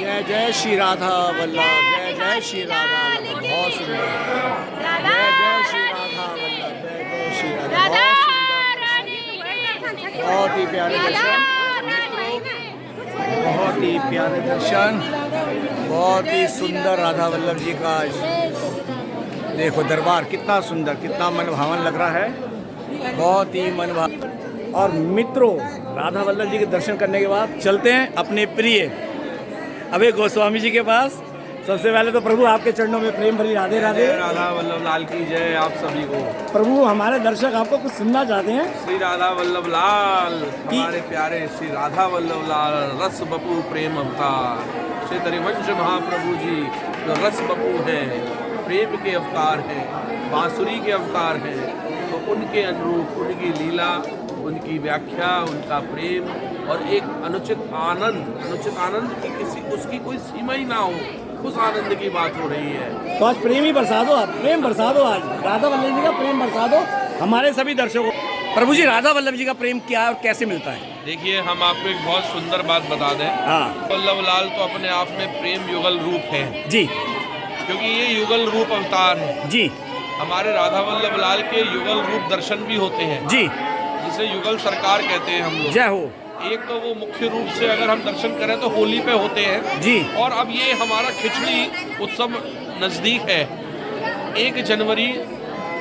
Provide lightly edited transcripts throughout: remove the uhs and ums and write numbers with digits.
जय जय श्री राधा वल्लभ, जय जय श्री राधा वल्लभ, बहुत सुंदर। जय जय श्री राधा वल्लभ, जय जय श्री राधा, बहुत ही प्यारे दर्शन, बहुत ही प्यारे दर्शन, बहुत ही सुंदर राधा वल्लभ जी का। देखो दरबार कितना सुंदर, कितना मनभावन लग रहा है, बहुत ही मनभावन। और मित्रों, राधा वल्लभ जी के दर्शन करने के बाद चलते हैं अपने प्रिय अभय गोस्वामी जी के पास। सबसे पहले तो प्रभु आपके चरणों में प्रेम भरी राधे राधे। राधा वल्लभ लाल की जय आप सभी को। प्रभु, हमारे दर्शक आपको कुछ सुनना चाहते हैं। श्री राधा वल्लभ लाल, हमारे प्यारे श्री राधा वल्लभ लाल रस बपू प्रेम अवतार श्री हरिवंश महाप्रभु जी जो रस बपू हैं, प्रेम के अवतार हैं, बांसुरी के अवतार हैं, तो उनके अनुरूप उनकी लीला, उनकी व्याख्या, उनका प्रेम और एक अनुचित आनंद की किसी उसकी कोई सीमा ही ना हो, उस आनंद की बात हो रही है। तो आज प्रेम ही बरसा दो, आप प्रेम बरसा दो, आज राधा वल्लभ जी का प्रेम बरसा दो हमारे सभी दर्शकों। प्रभु जी, राधा वल्लभ जी का प्रेम क्या है और कैसे मिलता है? देखिए, हम आपको एक बहुत सुंदर बात बता दें। हाँ, वल्लभ लाल तो अपने आप में प्रेम युगल रूप है जी, क्योंकि ये युगल रूप अवतार है जी, हमारे राधा वल्लभ लाल के युगल रूप दर्शन भी होते हैं, जी, जिसे युगल सरकार कहते हैं हम लोग। जय हो। एक तो वो मुख्य रूप से अगर हम दर्शन करें तो होली पे होते हैं जी, और अब ये हमारा खिचड़ी उत्सव नजदीक है। 1 जनवरी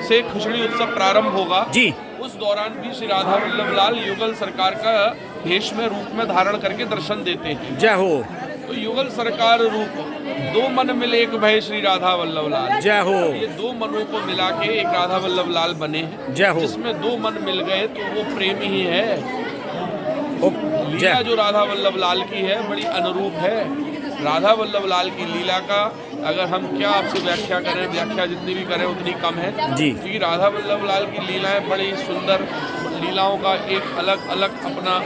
से खिचड़ी उत्सव प्रारंभ होगा जी, उस दौरान भी श्री राधा वल्लभ लाल युगल सरकार का भेष में रूप में धारण करके दर्शन देते हैं। जय हो। तो युगल सरकार रूप, 2 मन मिले एक भय श्री राधा वल्लभ लाल। जय हो। ये 2 मनों को मिला के एक राधा वल्लभ लाल बने हैं। जय हो। जिसमें 2 मन मिल गए तो वो प्रेम ही है। लीला जय। जो राधा वल्लभ लाल की है बड़ी अनुरूप है। राधा वल्लभ लाल की लीला का अगर हम क्या आपसे व्याख्या करें, व्याख्या जितनी भी करें उतनी कम है जी, क्योंकि राधा वल्लभ लाल की लीलाएं बड़ी सुंदर, लीलाओं का एक अलग अलग अपना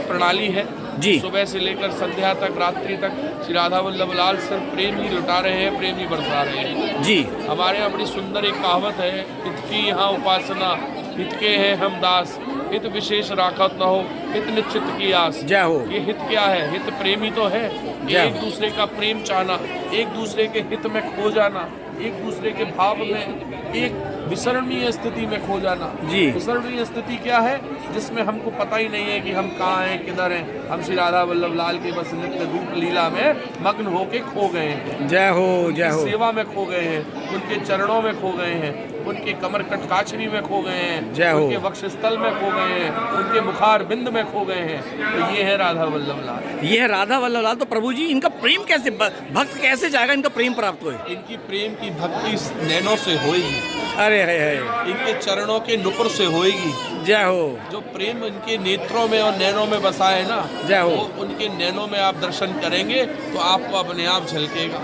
प्रणाली है जी। सुबह से लेकर संध्या तक, रात्रि तक श्री राधा वल्लभ लाल सिर्फ प्रेम ही लुटा रहे हैं, प्रेम ही बरसा रहे हैं जी। हमारे यहाँ बड़ी सुंदर एक कहावत है, हित की यहाँ उपासना, हित के हैं हम दास, हित विशेष राखत न हो, हित निश्चित की आस। जय हो। ये हित क्या है? हित प्रेम ही तो है। ये एक दूसरे का प्रेम चाहना, एक दूसरे के हित में खो जाना, एक दूसरे के भाव में एक विसरणीय स्थिति में खो जाना। जी। विसरणीय स्थिति क्या है? जिसमें हमको पता ही नहीं है कि हम कहाँ हैं, किधर हैं। हम श्री राधा वल्लभ लाल के बस नित्य रूप लीला में मग्न होके खो गए हैं। जय हो, जय हो। सेवा में खो गए हैं, उनके चरणों में खो गए हैं, उनके कमर कटकाचरी में खो गए हैं, जय हो। उनके वक्षस्थल में खो गए हैं, उनके मुखार बिंद में खो गए हैं। तो ये है राधा वल्लभ लाल। ये है राधा वल्लभ लाल। तो प्रभु जी, इनका प्रेम कैसे, भक्त कैसे जाएगा इनका प्रेम प्राप्त होए? इनकी प्रेम की भक्ति नैनों से होएगी। अरे है। इनके चरणों के नुपुर से होएगी। जय हो। जो प्रेम इनके नेत्रों में और नैनों में बसा है ना, जय हो। वो उनके नैनों में आप दर्शन करेंगे तो आपको अपने आप झलकेगा।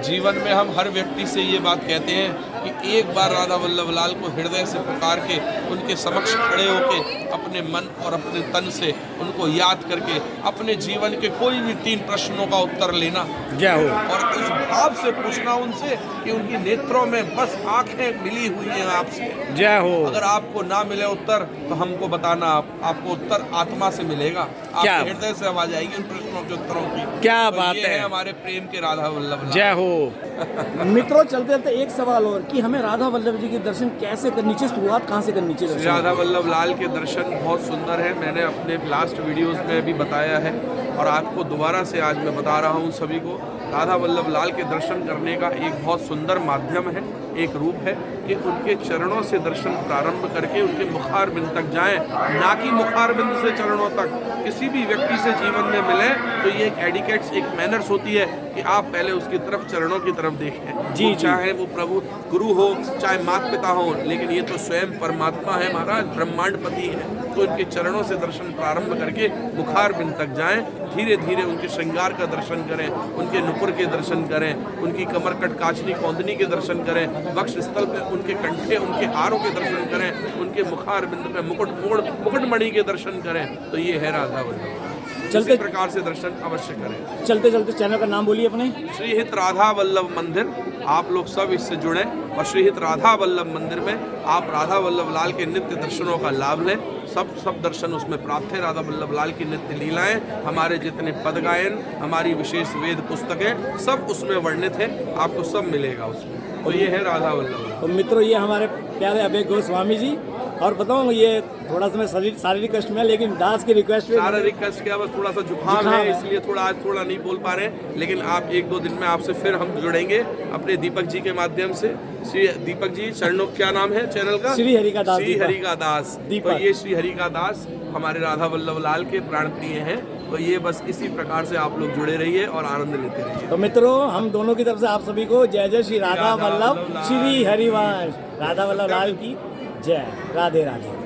जीवन में हम हर व्यक्ति से ये बात कहते हैं कि एक बार राधा वल्लभ लाल को हृदय से पुकार के उनके समक्ष खड़े होके अपने मन और अपने तन से उनको याद करके अपने जीवन के कोई भी 3 प्रश्नों का उत्तर लेना। जय हो। और उस भाव से पूछना उनसे कि उनकी नेत्रों में बस आंखें मिली हुई हैं आपसे। जय हो। अगर आपको ना मिले उत्तर तो हमको बताना, आपको उत्तर आत्मा से मिलेगा, क्या आपके हृदय से आवाज आएगी उन प्रश्नों के उत्तरों की। क्या तो बात ये है हमारे प्रेम के राधा वल्लभ लाल। जय हो। मित्रों, चलते चलते एक सवाल और कि हमें राधा वल्लभ जी के दर्शन कैसे करनी चाहिए, शुरुआत कहाँ से करनी चाहिए? श्री राधा वल्लभ लाल के दर्शन बहुत सुंदर है। मैंने अपने लास्ट वीडियोस में भी बताया है और आपको दोबारा से आज मैं बता रहा हूँ सभी को। राधा वल्लभ लाल के दर्शन करने का एक बहुत सुंदर माध्यम है, एक रूप है कि उनके चरणों से दर्शन प्रारंभ करके उनके मुखार बिंद तक जाएं, ना कि मुखार बिंद से चरणों तक। किसी भी व्यक्ति से जीवन में मिले तो ये एक एडिकेट्स, एक मैनर्स होती है कि आप पहले उसकी तरफ, चरणों की तरफ देखें। जी, चाहे वो प्रभु गुरु हो, चाहे माता पिता हो, लेकिन ये तो स्वयं परमात्मा है महाराज, ब्रह्मांडपति है। तो उनके चरणों से दर्शन प्रारंभ करके मुखार बिंद तक जाएं, धीरे धीरे उनके श्रृंगार का दर्शन करें, उनके नुपुर के दर्शन करें, उनकी कमर कटकाचनी कौंदनी के दर्शन करें, वक्ष स्थल पे उनके कंठे, उनके हारों के दर्शन करें, उनके मुखार बिंद पे मुकुटमणि के दर्शन करें। तो ये है राधा वल्लभ। इसी प्रकार से दर्शन अवश्य करें। चलते चलते चैनल का नाम बोलिए अपने। श्रीहित राधा वल्लभ मंदिर, आप लोग सब इससे जुड़े और श्रीहित राधा वल्लभ मंदिर में आप राधा वल्लभ लाल के नित्य दर्शनों का लाभ लें। सब दर्शन उसमें प्राप्त है। राधा वल्लभ लाल की नित्य लीलाएं, हमारे जितने पद गायन, हमारी विशेष वेद पुस्तकें सब उसमें वर्णित है, आपको सब मिलेगा उसमें। तो ये है राधा वल्लभ लाल। तो मित्रों, ये हमारे प्यारे अभय गोस्वामी जी। और बताऊँ, ये थोड़ा सा मैं शारीरिक कष्ट में, लेकिन दास की रिक्वेस्ट पे शारीरिक कष्ट क्या, बस थोड़ा सा जुकाम है, इसलिए आज थोड़ा नहीं बोल पा रहे हैं। लेकिन आप 1-2 दिन में आपसे फिर हम जुड़ेंगे अपने दीपक जी के माध्यम से। श्री दीपक जी चरणों, क्या नाम है चैनल का? श्री हरि का दास। श्री हरि का दास। तो ये श्री हरि का दास हमारे राधा वल्लभ लाल के प्राण प्रिय हैं। तो ये बस इसी प्रकार से आप लोग जुड़े रहिए और आनंद लेते रहिए। तो मित्रों, हम दोनों की तरफ से आप सभी को जय जय श्री राधा वल्लभ श्री हरिवंश राधा वल्लभ लाल की जय। राधे राधे।